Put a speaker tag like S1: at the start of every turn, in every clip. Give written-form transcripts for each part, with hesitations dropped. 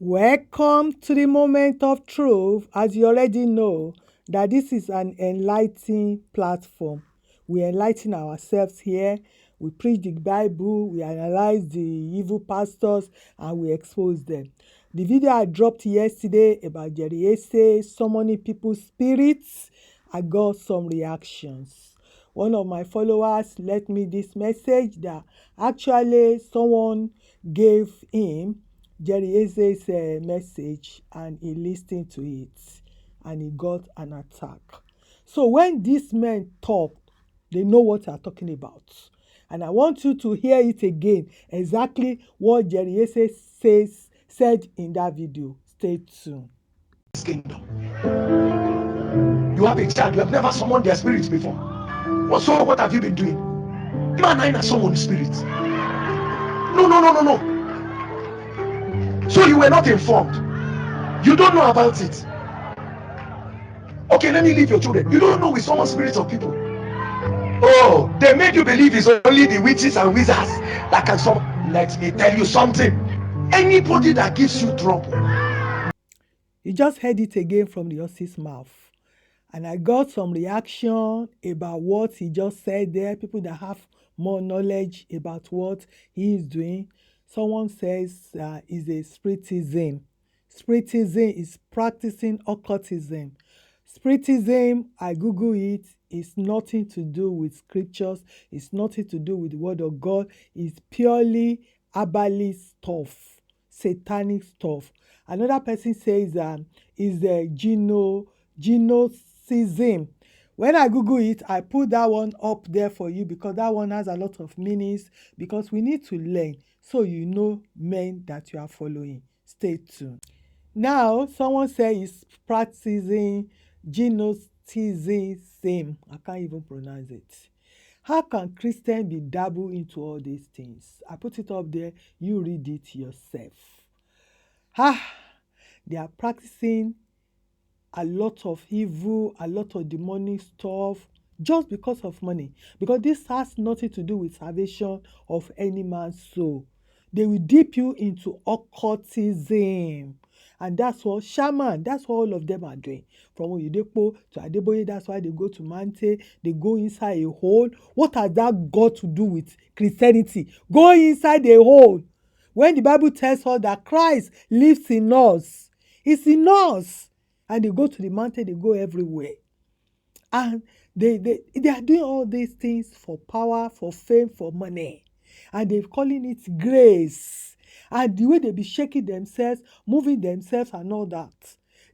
S1: Welcome to the moment of truth. As you already know, that this is an enlightening platform. We enlighten ourselves here. We preach the Bible, we analyze the evil pastors, and we expose them. The video I dropped yesterday about Jerry EZE summoning people's spirits, I got some reactions. One of my followers left me this message that actually someone gave him Jerry EZE's message and he listened to it and he got an attack. So when these men talk, they know what they are talking about. And I want you to hear it again, exactly what Jerry EZE said in that video. Stay tuned.
S2: Kingdom. You have a child, you have never summoned their spirit before. So what have you been doing? Man, I summon spirit. No. So you were not informed. You don't know about it. Okay, let me leave your children. You don't know we summon spirits of people. Oh, they made you believe it's only the witches and wizards that can summon. Let me tell you something. Anybody that gives you trouble.
S1: You just heard it again from the horse's mouth. And I got some reaction about what he just said there. People that have more knowledge about what he is doing. Someone says is a spiritism. Spiritism is practicing occultism. Spiritism, I Google it, is nothing to do with scriptures. It's nothing to do with the word of God. It's purely herbalist stuff, satanic stuff. Another person says is the Gnosticism. When I Google it, I put that one up there for you because that one has a lot of meanings, because we need to learn so you know men that you are following. Stay tuned. Now, someone says he's practicing Gnosticism. I can't even pronounce it. How can Christians be dabbled into all these things? I put it up there. You read it yourself. They are practicing a lot of evil, a lot of demonic stuff just because of money. Because this has nothing to do with salvation of any man's soul. They will dip you into occultism. And that's what shaman, that's what all of them are doing. From Oyedepo to Adeboye, that's why they go to Mante, they go inside a hole. What has that got to do with Christianity? Go inside a hole. When the Bible tells us that Christ lives in us, it's in us. And they go to the mountain, they go everywhere. And they are doing all these things for power, for fame, for money. And they're calling it grace. And the way they be shaking themselves, moving themselves and all that.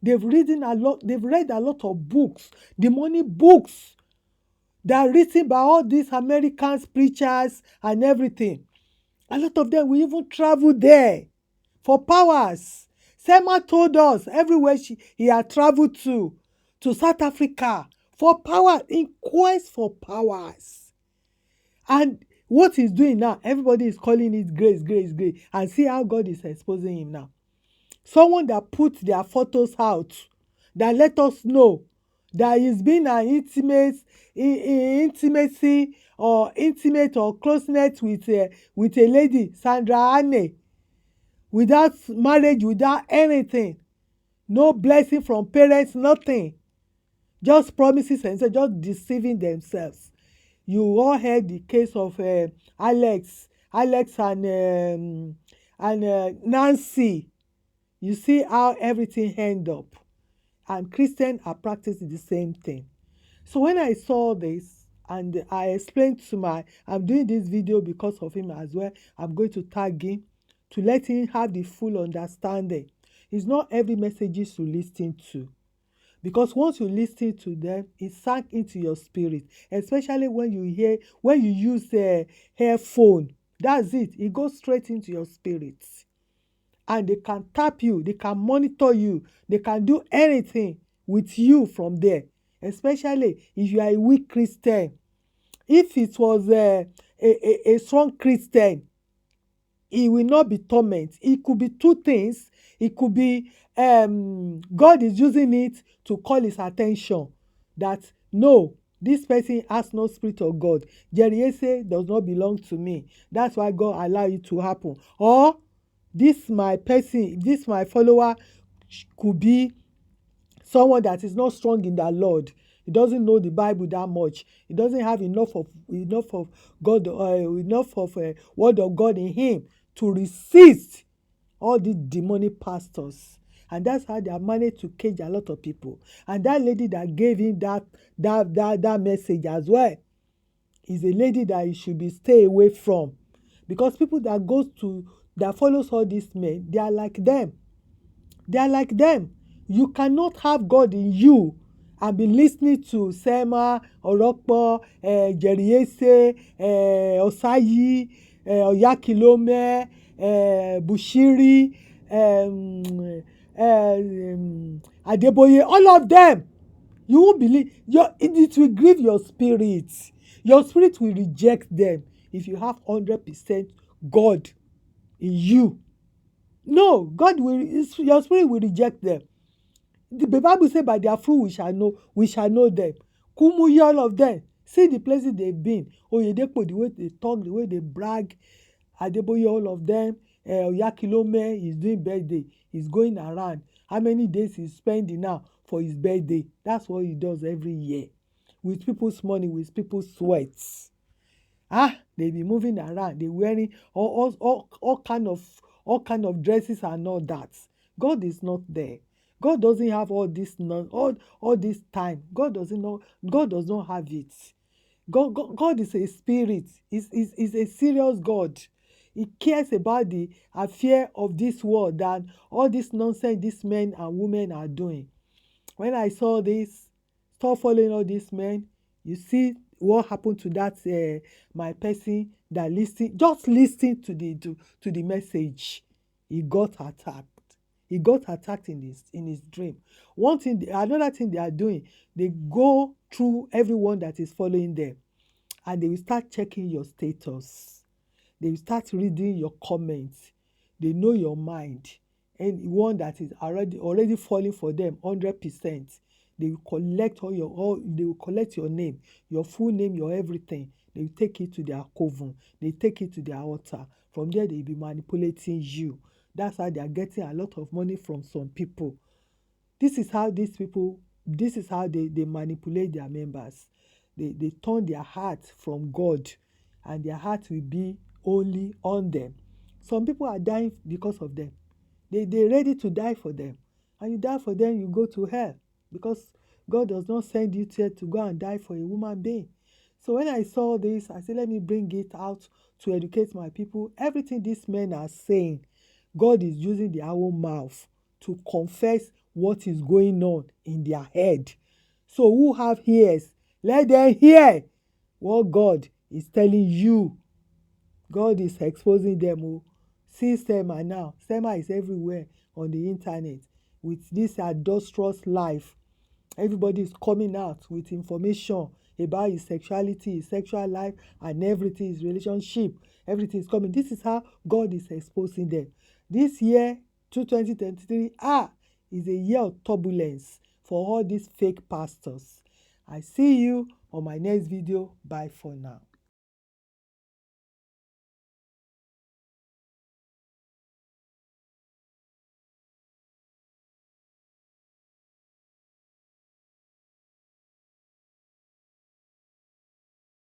S1: They've read a lot of books, demonic books that are written by all these American preachers and everything. A lot of them will even travel there for powers. Selma told us everywhere he had traveled to South Africa for power, in quest for powers. And what he's doing now, everybody is calling it grace. And see how God is exposing him now. Someone that put their photos out, that let us know that he's been an intimacy or intimate or closeness with a lady, Sandra Anne, without marriage, without anything. No blessing from parents, nothing. Just promises and just deceiving themselves. You all heard the case of Alex and Nancy. You see how everything end up. And Christians are practicing the same thing. So when I saw this, and I explained I'm doing this video because of him as well. I'm going to tag him to let him have the full understanding. It's not every message to listen to. Because once you listen to them, it sank into your spirit. Especially when you use a earphone. That's it. It goes straight into your spirit. And they can tap you, they can monitor you, they can do anything with you from there. Especially if you are a weak Christian. If it was a strong Christian, it will not be torment. It could be two things. It could be God is using it to call his attention that no, this person has no spirit of God. Jerry EZE does not belong to me. That's why God allowed it to happen. Or this my person, this my follower could be someone that is not strong in their Lord. He doesn't know the Bible that much. He doesn't have enough of God, enough of word of God in him to resist all these demonic pastors. And that's how they have managed to cage a lot of people. And that lady that gave him that message as well is a lady that you should be stay away from, because people that follows all these men, they are like them. They are like them. You cannot have God in you and be listening to Sema, Orokpo, Jerry EZE, Osayi, Oyakilome, Bushiri, Adeboye, all of them. You won't believe. It will grieve your spirit. Your spirit will reject them if you have 100% God in you. No, your spirit will reject them. The Bible says, by their fruit we shall know them. Kumuyi, all of them. See the places they've been. Oyedepo, the way they talk, the way they brag. Adeboye, all of them. Oyakilome is doing birthday. He's going around. How many days he's spending now for his birthday? That's what he does every year. With people's money, with people's sweats. They be moving around. They wearing all kind of dresses and all that. God is not there. God doesn't have all this time. God does not have it. God is a spirit. Is a serious God. He cares about the affair of this world than all this nonsense these men and women are doing. When I saw this, stop following all these men. You see what happened to that my person that just listen to the message. He got attacked. He got attacked in his dream. Another thing they are doing, they go through everyone that is following them, and they will start checking your status. They will start reading your comments. They know your mind. And one that is already falling for them 100%. They will collect they will collect your name, your full name, your everything. They will take it to their coven. They take it to their altar. From there, they will be manipulating you. That's how they are getting a lot of money from some people. This is how they manipulate their members. They turn their heart from God, and their heart will be only on them. Some people are dying because of them. They're ready to die for them. And you die for them, you go to hell. Because God does not send you here to go and die for a human being. So when I saw this, I said, let me bring it out to educate my people. Everything these men are saying, God is using their own mouth to confess what is going on in their head. So who have ears, let them hear what God is telling you. God is exposing them. See Sema now. Sema is everywhere on the internet with this adulterous life. Everybody is coming out with information about his sexuality, his sexual life, and everything, his relationship. Everything is coming. This is how God is exposing them. This year, 2023, is a year of turbulence for all these fake pastors. I see you on my next video. Bye for now.